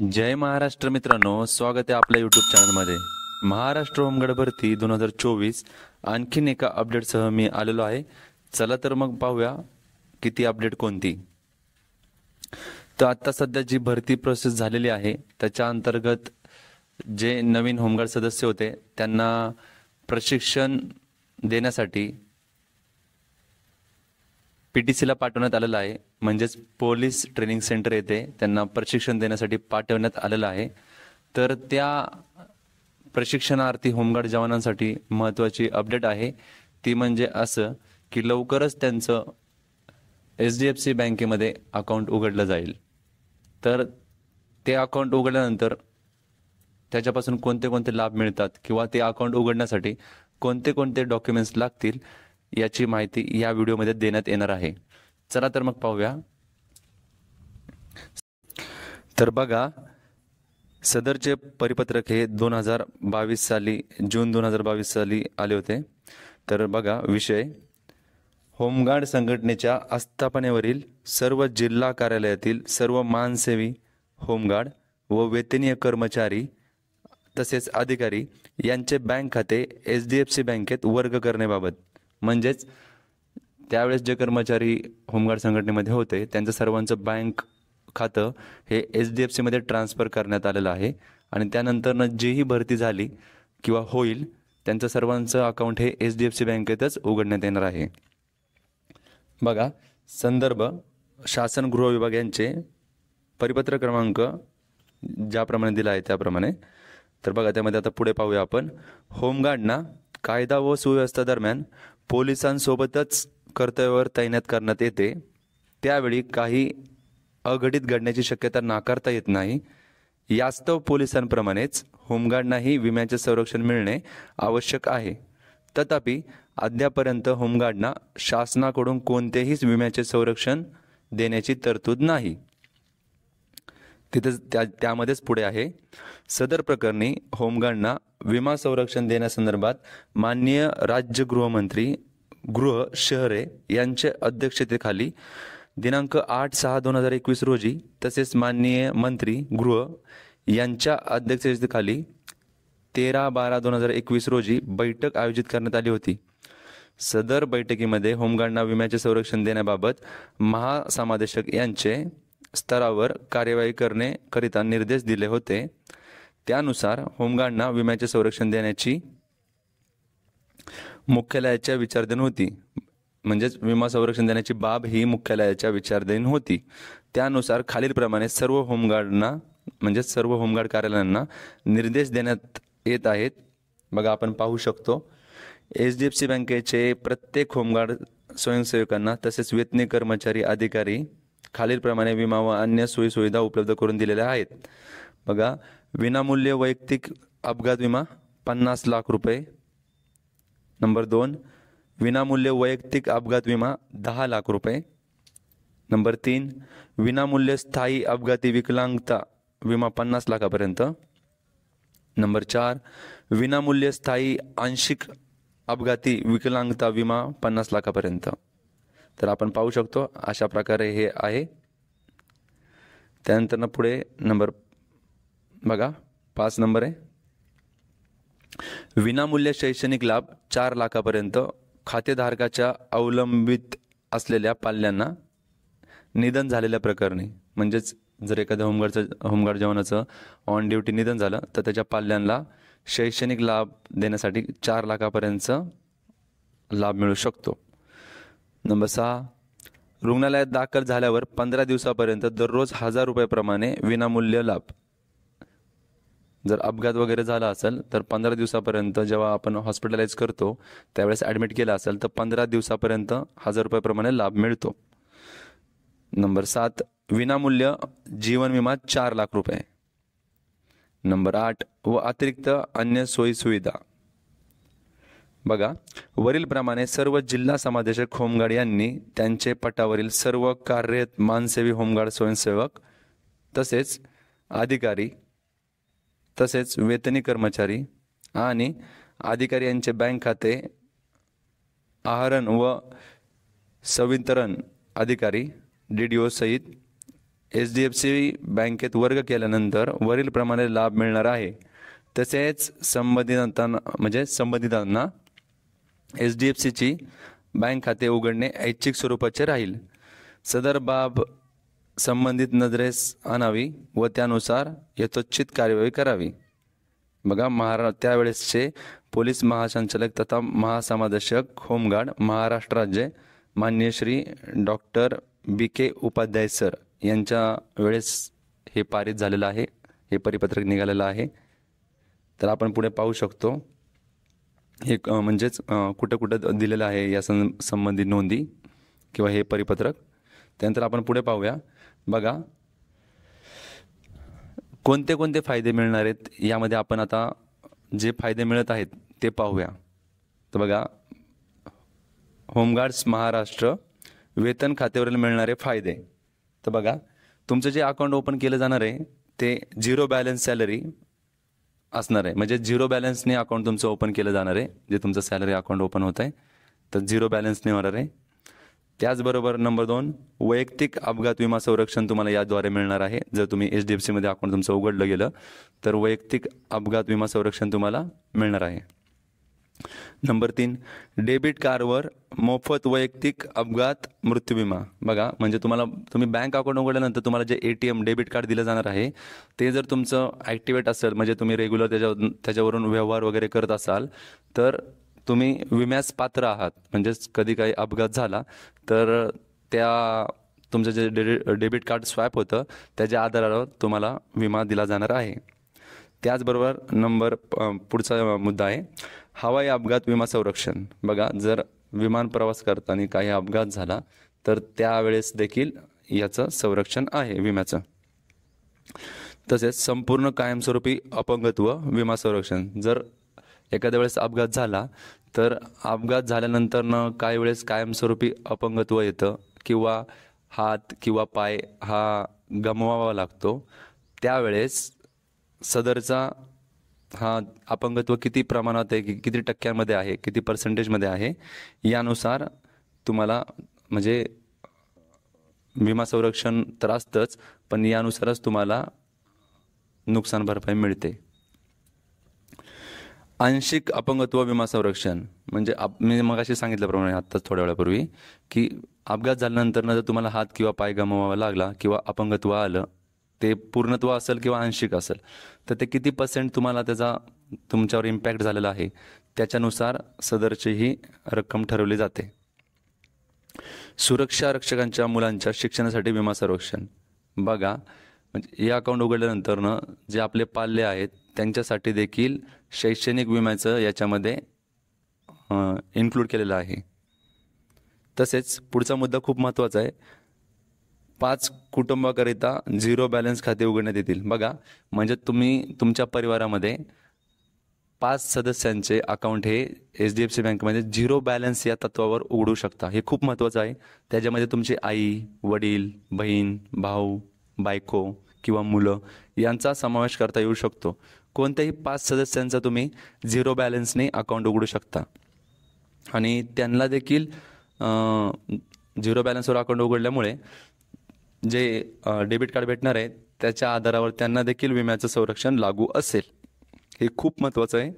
जय महाराष्ट्र मित्रांनो, स्वागत आहे आपल्या यूट्यूब चॅनलमध्ये. महाराष्ट्र होमगार्ड भरती 2024 आणखीन एका अपडेटसह मी आलेलो आहे. चला तर मग पाहूया किती अपडेट कोणती. तर आता सध्या जी भरती प्रोसेस झालेली आहे त्याच्या अंतर्गत जे नवीन होमगार्ड सदस्य होते त्यांना प्रशिक्षण देण्यासाठी PTCला पाठवण्यात आलेलं आहे. म्हणजेच पोलीस ट्रेनिंग सेंटर येथे त्यांना प्रशिक्षण देण्यासाठी पाठवण्यात आलेलं आहे. तर त्या प्रशिक्षणार्थी होमगार्ड जवानांसाठी महत्त्वाची अपडेट आहे. ती म्हणजे असं की लवकरच त्यांचं HDFC बँकेमध्ये अकाउंट उघडलं जाईल. तर ते अकाउंट उघडल्यानंतर त्याच्यापासून कोणते कोणते लाभ मिळतात किंवा ते अकाउंट उघडण्यासाठी कोणते कोणते डॉक्युमेंट्स लागतील याची माहिती या व्हिडिओमध्ये देण्यात येणार आहे. चला तर मग पाहूया. तर बघा, सदरचे परिपत्रक हे 2022 साली जून 2022 साली आले होते. तर बघा, विषय होमगार्ड संघटनेच्या आस्थापनेवरील सर्व जिल्हा कार्यालयातील सर्व मानसेवी होमगार्ड व वेतनीय कर्मचारी तसेच अधिकारी यांचे बँक खाते HDFC बँकेत वर्ग करण्याबाबत. म्हणजेच त्यावेळेस जे कर्मचारी होमगार्ड संघटनेमध्ये होते त्यांचं सर्वांचं बँक खातं हे HDFC मध्ये ट्रान्सफर करण्यात आलेलं आहे. आणि त्यानंतरनं जीही भरती झाली किंवा होईल त्यांचं सर्वांचं अकाउंट हे HDFC बँकेतच उघडण्यात येणार आहे. बघा, संदर्भ शासन गृह विभाग यांचे परिपत्र क्रमांक ज्याप्रमाणे दिला आहे त्याप्रमाणे. तर बघा, त्यामध्ये आता पुढे पाहूया आपण. होमगार्डना कायदा व सुव्यवस्था दरम्यान पोलिसांसोबतच कर्तव्यावर तैनात करण्यात येते. त्यावेळी काही अघटित घडण्याची शक्यता नाकारता येत नाही. यास्तव पोलिसांप्रमाणेच होमगार्डनाही विम्याचे संरक्षण मिळणे आवश्यक आहे. तथापि अद्यापर्यंत होमगार्डना शासनाकडून कोणतेही विम्याचे संरक्षण देण्याची तरतूद नाही. तिथेच त्यामध्येच पुढे आहे, सदर प्रकरणी होमगार्डना विमा संरक्षण देण्यासंदर्भात माननीय राज्य गृहमंत्री गृह शहरे यांच्या अध्यक्षतेखाली दिनांक 8/6/2021 रोजी तसेच माननीय मंत्री गृह यांच्या अध्यक्षतेखाली 13/12/2021 रोजी बैठक आयोजित करण्यात आली होती. सदर बैठकीमध्ये होमगार्डना विम्याचे संरक्षण देण्याबाबत महासमादेशक यांचे स्तरावर कार्यवाही करण्याकरिता निर्देश दिले होते. त्यानुसार होमगार्डना विम्याचे संरक्षण देण्याची मुख्यालयाच्या विचारधीन होती. म्हणजेच विमा संरक्षण देण्याची बाब ही मुख्यालयाच्या विचारधीन होती. त्यानुसार खालीलप्रमाणे सर्व होमगार्डना म्हणजेच सर्व होमगार्ड कार्यालयांना निर्देश देण्यात येत आहेत. बघा, आपण पाहू शकतो, HDFC बँकेचे प्रत्येक होमगार्ड स्वयंसेवकांना तसेच वेतनी कर्मचारी अधिकारी खालीलप्रमाणे विमा व अन्य सोयीसुविधा उपलब्ध करून दिलेल्या आहेत. बघा, विनामूल्य वैयक्तिक अपघात विमा 50 लाख रुपये. नंबर 2, विनामूल्य वैयक्तिक अपघात विमा 10 लाख रुपये. नंबर 3, विनामूल्य स्थायी अपघाती विकलांगता विमा 50 लाखापर्यंत. नंबर 4, विनामूल्य स्थायी आंशिक अपघाती विकलांगता विमा 50 लाखापर्यंत. तर आपण पाहू शकतो अशा प्रकारे हे आहे. त्यानंतर पुढे नंबर बघा, 5 नंबर आहे, विनामूल्य शैक्षणिक लाभ 4 लाखापर्यंत खातेधारकाच्या अवलंबित असलेल्या पाल्यांना निधन झालेल्या प्रकरणी. म्हणजेच जर एखाद्या होमगार्ड जवानाचं ऑन ड्युटी निधन झालं तर त्याच्या पाल्यांना शैक्षणिक लाभ देण्यासाठी 4 लाखापर्यंतचा लाभ मिळू शकतो. नंबर 6, रुग्णालयात दाखल झाल्यावर 15 दिवसापर्यंत दररोज 1000 रुपयाप्रमाणे विनामूल्य लाभ. जर अपघात वगैरे झाला असेल तर 15 दिवसापर्यंत जेव्हा आपण हॉस्पिटलाइज करतो त्यावेळेस ॲडमिट केलं असेल तर 15 दिवसापर्यंत 1000 रुपयाप्रमाणे लाभ मिळतो. नंबर 7, विनामूल्य जीवन विमा 4 लाख रुपये. नंबर 8, व अतिरिक्त अन्य सोयी सुविधा. बघा, वरीलप्रमाणे सर्व जिल्हा समादेशक होमगार्ड यांनी त्यांचे पटावरील सर्व कार्यरत मानसेवी होमगार्ड स्वयंसेवक तसेच अधिकारी तसेच वेतनी कर्मचारी आणि अधिकारी यांचे बँक खाते आहरण व संवितरण अधिकारी DDO सहित HDFC बँकेत वर्ग केल्यानंतर वरील प्रमाणे लाभ मिळणार आहे. तसेच संबंधितांना HDFCची बँक खाते उघडणे ऐच्छिक स्वरूपाचे राहील. सदर बाब संबंधित नजरेस आणावी व त्यानुसार यथोचित कार्यवाही करावी. बघा, त्यावेळेसचे पोलीस महासंचालक तथा महासमादेशक होमगार्ड महाराष्ट्र राज्य मान्य Shri doctor BK Upadhyay sir यांच्या वेळेस हे पारित झालेलं आहे, हे परिपत्रक निघालेलं आहे. तर आपण पुढे पाहू शकतो हे म्हणजेच कुठं कुठं दिलेलं आहे या संबंधित नोंदी किंवा हे परिपत्रक. त्यानंतर आपण पुढे पाहूया. बघा, कोणते कोणते फायदे मिळणार आहेत यामध्ये आपण आता जे फायदे मिळत आहेत ते पाहूया. तर बघा, होमगार्ड्स महाराष्ट्र वेतन खात्यावरील मिळणारे फायदे. तर बघा, तुमचं जे अकाउंट ओपन केलं जाणार आहे ते 0 बॅलन्स सॅलरी असणार आहे. म्हणजे 0 बॅलन्सने अकाउंट तुमचं ओपन केलं जाणार आहे. जे तुमचं सॅलरी अकाउंट ओपन होत आहे तर 0 बॅलन्सने होणार आहे. त्याचबरोबर नंबर 2, वैयक्तिक अपघात विमा संरक्षण तुम्हाला याद्वारे मिळणार आहे. जर तुम्ही HDFCमध्ये अकाउंट तुमचं उघडलं गेलं तर वैयक्तिक अपघात विमा संरक्षण तुम्हाला मिळणार आहे. नंबर 3, डेबिट कार्डवर मोफत वैयक्तिक अपघात मृत्यू विमा. बघा, म्हणजे तुम्ही बँक अकाउंट उघडल्यानंतर तुम्हाला जे ATM डेबिट कार्ड दिलं जाणार आहे ते जर तुमचं ॲक्टिवेट असेल, म्हणजे तुम्ही रेग्युलर त्याच्यावरून व्यवहार वगैरे करत असाल तर तुम्ही विम्यास पात्र आहात. म्हणजेच कधी काही अपघात झाला तर तुमचं जे डेबिट कार्ड स्वॅप होतं त्याच्या आधारावर तुम्हाला विमा दिला जाणार आहे. त्याचबरोबर पुढचा मुद्दा आहे हवाई अपघात विमा संरक्षण. बघा, जर विमान प्रवास करताना काही अपघात झाला तर त्यावेळेस देखील याचं संरक्षण आहे विम्याचं. तसेच संपूर्ण कायमस्वरूपी अपंगत्व विमा संरक्षण. जर एखाद्या वेळेस अपघात झाला तर अपघात झाल्यानंतर काही वेळेस कायमस्वरूपी अपंगत्व येतं किंवा हात किंवा पाय हा गमवावा लागतो. त्यावेळेस सदरचा हा अपंगत्व किती प्रमाणात आहे, किती टक्क्यांमध्ये आहे, किती पर्सेंटेजमध्ये आहे यानुसार तुम्हाला म्हणजे विमा संरक्षण तर असतंच, पण यानुसारच तुम्हाला नुकसान भरपाई मिळते. आंशिक अपंगत्व विमा संरक्षण म्हणजे मी मगाशी सांगितल्याप्रमाणे आत्ताच थोड्या वेळापूर्वी की अपघात झाल्यानंतर जर तुम्हाला हात किंवा पाय गमवावा लागला किंवा अपंगत्व आलं, ते पूर्णत्व असेल किंवा आंशिक असेल तर ते किती % तुम्हाला त्याचा तुमच्यावर इम्पॅक्ट झालेला आहे त्याच्यानुसार सदरची ही रक्कम ठरवली जाते. सुरक्षा रक्षकांच्या मुलांच्या शिक्षणासाठी विमा संरक्षण. बघा, म्हणजे हे अकाउंट उघडल्यानंतर जे आपले पाल्य आहेत त्यांच्यासाठी देखील शैक्षणिक विम्याचं याच्यामध्ये इन्क्लूड केलेलं आहे. तसेच पुढचा मुद्दा खूप महत्त्वाचा आहे. 5 कुटुंबाकरिता 0 बॅलन्स खाते उघडण्यात येतील. बघा, म्हणजे तुम्ही तुमच्या परिवारामध्ये 5 सदस्यांचे अकाउंट हे HDFC बँकेमध्ये 0 बॅलन्स या तत्वावर उघडू शकता. हे खूप महत्त्वाचं आहे. त्याच्यामध्ये तुमची आई, वडील, बहीण, भाऊ, बायको किंवा मुलं यांचा समावेश करता येऊ शकतो. कोणत्याही 5 सदस्यांचा तुम्ही 0 बॅलन्सने अकाउंट उघडू शकता आणि त्यांना देखील 0 बॅलन्सवर अकाउंट उघडल्यामुळे जे डेबिट कार्ड भेटणार आहे त्याच्या आधारावर त्यांना देखील विम्याचं संरक्षण लागू असेल. हे खूप महत्त्वाचं आहे,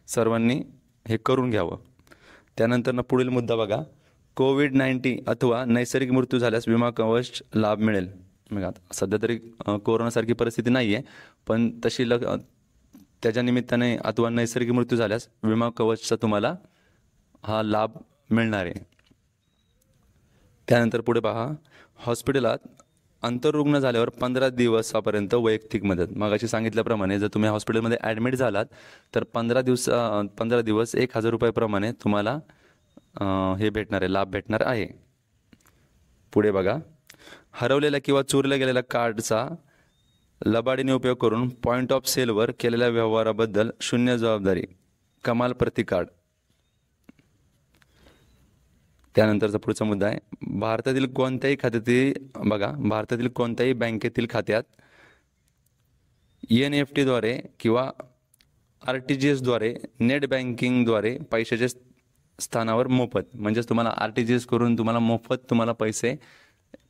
सर्वांनी हे करून घ्यावं. त्यानंतर पुढील मुद्दा बघा, कोविड-19 अथवा नैसर्गिक मृत्यू झाल्यास विमा कवच लाभ मिळेल. मग आता सध्या तरी कोरोनासारखी परिस्थिती नाही आहे, पण त्याच्या निमित्ताने अथवा नैसर्गिक मृत्यू झाल्यास विमा कवचचा तुम्हाला हा लाभ मिळणार आहे. त्यानंतर पुढे पहा, हॉस्पिटलात आंतररुग्ण झाल्यावर 15 दिवसापर्यंत वैयक्तिक मदत. मगाशी सांगितल्याप्रमाणे जर तुम्ही हॉस्पिटलमध्ये ॲडमिट झालात तर 15 दिवस 1,000 रुपयाप्रमाणे तुम्हाला हे भेटणार आहे, लाभ भेटणार आहे. पुढे बघा, हरवलेल्या किंवा चोरल्या गेलेल्या कार्डचा लबाडीने उपयोग करून पॉईंट ऑफ सेलवर केलेल्या व्यवहाराबद्दल 0 जबाबदारी, कमाल प्रति कार्ड. त्यानंतरचा पुढचा मुद्दा आहे, भारतातील कोणत्याही बँकेतील खात्यात NEFTद्वारे किंवा RTGSद्वारे नेट बँकिंगद्वारे पैशाच्या स्थानावर मोफत, म्हणजेच तुम्हाला RTGS करून तुम्हाला मोफत पैसे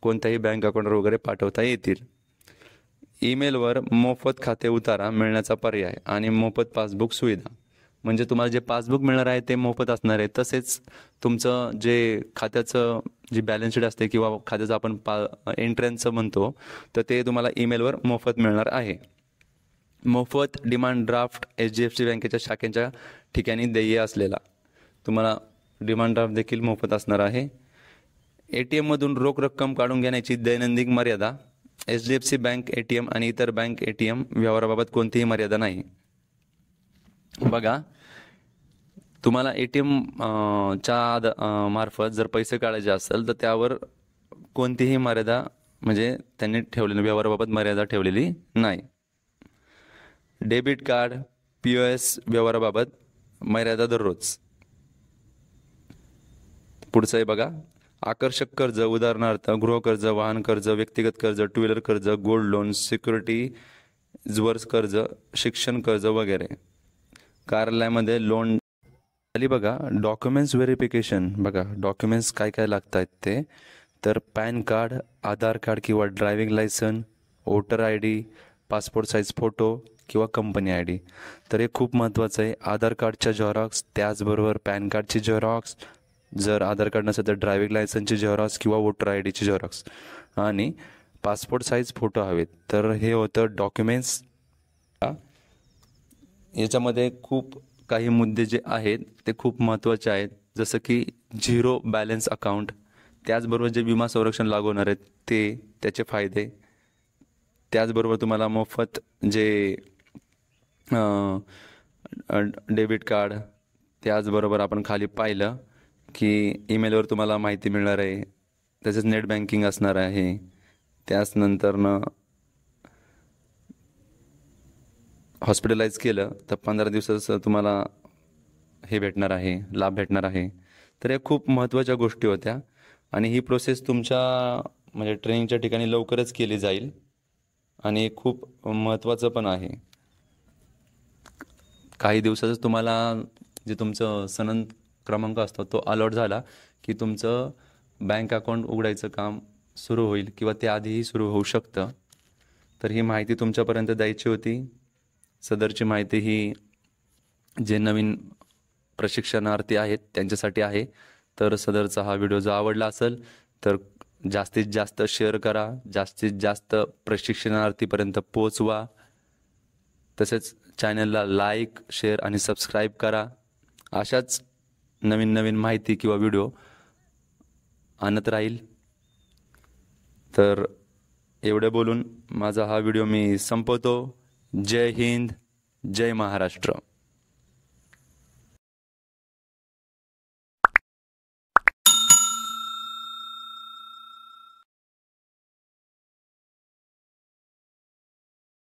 कोणत्याही बँक अकाउंटवर वगैरे पाठवता येतील. ईमेलवर मोफत खाते उतारा मिळण्याचा पर्याय आणि मोफत पासबुक सुविधा. म्हणजे तुम्हाला जे पासबुक मिळणार आहे ते मोफत असणार आहे. तसेच तुमचं जे खात्याचं जी बॅलन्स शीट असते किंवा खात्याचं आपण एंट्रन्सचं म्हणतो, तर ते तुम्हाला ईमेलवर मोफत मिळणार आहे. मोफत डिमांड ड्राफ्ट HDFC बँकेच्या शाखेच्या ठिकाणी देय असलेला तुम्हाला डिमांड ड्राफ्ट देखील मोफत असणार आहे. ATMमधून रोख रक्कम काढून घेण्याची दैनंदिन मर्यादा. HDFC बँक ATM आणि इतर बँक ATM व्यवहाराबाबत कोणतीही मर्यादा नाही. बघा, तुम्हाला ATM च्या मार्फत जर पैसे काढायचे असेल तर त्यावर कोणतीही मर्यादा म्हणजे त्यांनी ठेवलेली व्यवहाराबाबत मर्यादा ठेवलेली नाही. डेबिट कार्ड POS व्यवहाराबाबत मर्यादा दररोज. पुढचं आहे बघा, आकर्षक कर्ज उदाहरणार्थ गृहकर्ज, वाहन कर्ज, व्यक्तिगत कर्ज, टू व्हीलर कर्ज, गोल्ड लोन, सिक्युरिटीजवर कर्ज, शिक्षण कर्ज वगैरे. कार्यालयामध्ये लोन खाली बघा डॉक्युमेंट्स व्हेरिफिकेशन. बघा डॉक्युमेंट्स काय काय लागत आहेत ते, तर पॅन कार्ड, आधार कार्ड किंवा driving licence, voter ID, passport size photo किंवा कंपनी ID. तर हे खूप महत्त्वाचं आहे. आधार कार्डच्या झेरॉक्स, त्याचबरोबर पॅन कार्डची झेरॉक्स, जर आधार कार्ड नसेल तर ड्रायव्हिंग लायसनची झेरॉक्स किंवा वोटर IDची झेरॉक्स आणि पासपोर्ट साईज फोटो हवेत. तर हे होतं डॉक्युमेंट्स. याच्यामध्ये खूप काही मुद्दे जे आहेत ते खूप महत्त्वाचे आहेत, जसं की 0 बॅलन्स अकाउंट, त्याचबरोबर जे विमा संरक्षण लागू होणार आहेत ते, त्याचे फायदे, त्याचबरोबर तुम्हाला मोफत जे डेबिट कार्ड, त्याचबरोबर आपण खाली पाहिलं की ईमेलवर तुम्हाला माहिती मिळणार आहे. तसेच नेट बँकिंग असणार आहे. त्याचनंतरनं हॉस्पिटलाइज केलं तर 15 दिवसाचं तुम्हाला हे भेटणार आहे, लाभ भेटणार आहे. तर या खूप महत्त्वाच्या गोष्टी होत्या आणि ही प्रोसेस तुमच्या म्हणजे ट्रेनिंगच्या ठिकाणी लवकरच केली जाईल आणि खूप महत्त्वाचं पण आहे. काही दिवसातच तुम्हाला जे तुमचं सनद क्रमांक असतो तो अलॉट झाला की तुमचं बँक अकाउंट उघडायचं काम सुरू होईल किंवा त्याआधीही सुरू होऊ शकतं. तर ही माहिती तुमच्यापर्यंत द्यायची होती. सदरची माहिती ही जे नवीन प्रशिक्षणार्थी आहेत त्यांच्यासाठी आहे. तर सदरचा हा व्हिडिओ जर आवडला असेल तर जास्तीत जास्त शेअर करा, जास्तीत जास्त प्रशिक्षणार्थीपर्यंत पोचवा. तसेच चॅनलला लाईक, शेअर आणि सबस्क्राईब करा. अशाच नवीन नवीन माहिती किंवा व्हिडिओ आणत राहील. तर एवढं बोलून माझा हा व्हिडिओ मी संपवतो. जय हिंद, जय महाराष्ट्र.